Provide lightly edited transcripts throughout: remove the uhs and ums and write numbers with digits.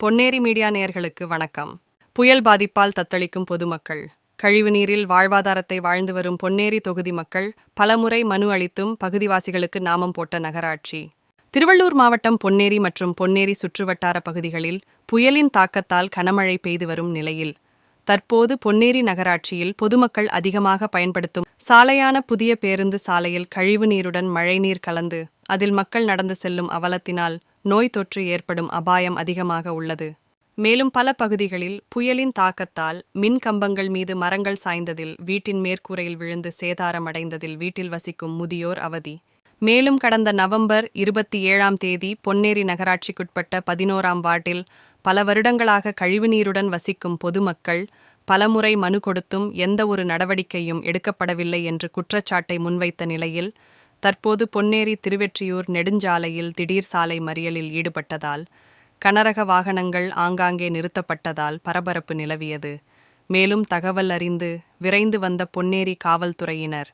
Ponneri media நேயர்களுக்கு வணக்கம். புயல் பாதிப்பால் தத்தளிக்கும் பொதுமக்கள். கழிவுநீரில் வாழ்வாதாரத்தை வாழ்ந்து வரும் பொன்னேரி தொகுதி மக்கள் பலமுறை மனு அளித்தும் பகுதிவாசிகளுக்கு நாமம் போட்ட நகராட்சி. திருவள்ளூர் மாவட்டம் பொன்னேரி மற்றும் பொன்னேரி சுற்றுவட்டார பகுதிகளில் புயலின் தாக்கத்தால் கனமழை பெய்து வரும் நிலையில் தற்போது பொன்னேரி நகராட்சியில் பொதுமக்கள் அதிகமாக பயன்படுத்தும் சாலையான புதிய பேருந்து சாலையில் கழிவுநீருடன் மழைநீர் கலந்து அதில் மக்கள் நடந்து செல்லும் அவலத்தினால் நோய் தொற்று ஏற்படும் அபாயம் அதிகமாக உள்ளது. மேலும் பல பகுதிகளில் புயலின் தாக்கத்தால் மின் கம்பங்கள் மீது மரங்கள் சாய்ந்ததில் வீட்டின் மேற்கூரையில் விழுந்து சேதாரமடைந்ததில் வீட்டில் வசிக்கும் முதியோர் அவதி. மேலும் கடந்த நவம்பர் 27ஆம் தேதி பொன்னேரி நகராட்சிக்குட்பட்ட 11ஆம் வார்டில் பல வருடங்களாக கழிவுநீருடன் வசிக்கும் பொதுமக்கள் பலமுறை மனு கொடுத்தும் எந்த ஒரு நடவடிக்கையும் எடுக்கப்படவில்லை என்று குற்றச்சாட்டை முன்வைத்த நிலையில் தற்போது பொன்னேரி திருவெற்றியூர் நெடுஞ்சாலையில் திடீர் சாலை மறியலில் ஈடுபட்டதால் கனரக வாகனங்கள் ஆங்காங்கே நிறுத்தப்பட்டதால் பரபரப்பு நிலவியது. மேலும் தகவல் அறிந்து விரைந்து வந்த பொன்னேரி காவல்துறையினர்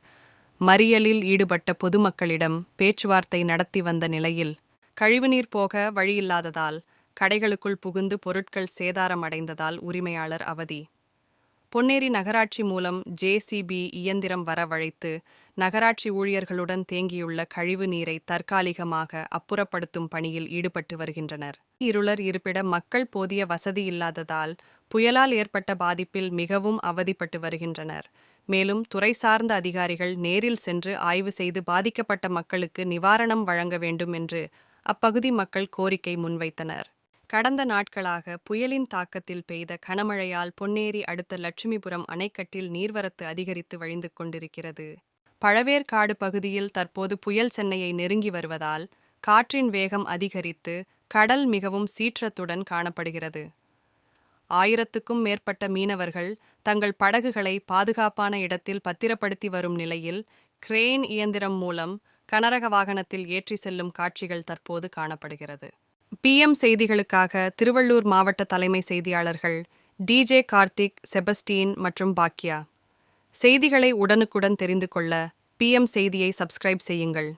மறியலில் ஈடுபட்ட பொதுமக்களிடம் பேச்சுவார்த்தை நடத்தி வந்த நிலையில் கழிவுநீர் போக வழியில்லாததால் கடைகளுக்குள் புகுந்து பொருட்கள் சேதாரமடைந்ததால் உரிமையாளர் அவதி. பொன்னேரி நகராட்சி மூலம் JCB இயந்திரம் வரவழைத்து நகராட்சி ஊழியர்களுடன் தேங்கியுள்ள கழிவு நீரை தற்காலிகமாக அப்புறப்படுத்தும் பணியில் ஈடுபட்டு வருகின்றனர். இருளர் இருப்பிட மக்கள் போதிய வசதி இல்லாததால் புயலால் ஏற்பட்ட பாதிப்பில் மிகவும் அவதிப்பட்டு வருகின்றனர். மேலும் துறை சார்ந்த அதிகாரிகள் நேரில் சென்று ஆய்வு செய்து பாதிக்கப்பட்ட மக்களுக்கு நிவாரணம் வழங்க வேண்டும் என்று அப்பகுதி மக்கள் கோரிக்கை முன்வைத்தனர். கடந்த நாட்களாக புயலின் தாக்கத்தில் பெய்த கனமழையால் பொன்னேரி அடுத்த லட்சுமிபுரம் அணைக்கட்டில் நீர்வரத்து அதிகரித்து வழிந்து கொண்டிருக்கிறது. பழவேற்காடு பகுதியில் தற்போது புயல் சென்னையை நெருங்கி வருவதால் காற்றின் வேகம் அதிகரித்து கடல் மிகவும் சீற்றத்துடன் காணப்படுகிறது. 1000க்கும் மேற்பட்ட மீனவர்கள் தங்கள் படகுகளை பாதுகாப்பான இடத்தில் பத்திரப்படுத்தி வரும் நிலையில் கிரேன் இயந்திரம் மூலம் கனரக வாகனத்தில் ஏற்றி செல்லும் காட்சிகள் தற்போது காணப்படுகிறது. PM செய்திகளுக்காக திருவள்ளூர் மாவட்ட தலைமை செய்தியாளர்கள் DJ கார்த்திக், செபஸ்டீன் மற்றும் பாக்யா. செய்திகளை உடனுக்குடன் தெரிந்து கொள்ள PM செய்தியை சப்ஸ்கிரைப் செய்யுங்கள்.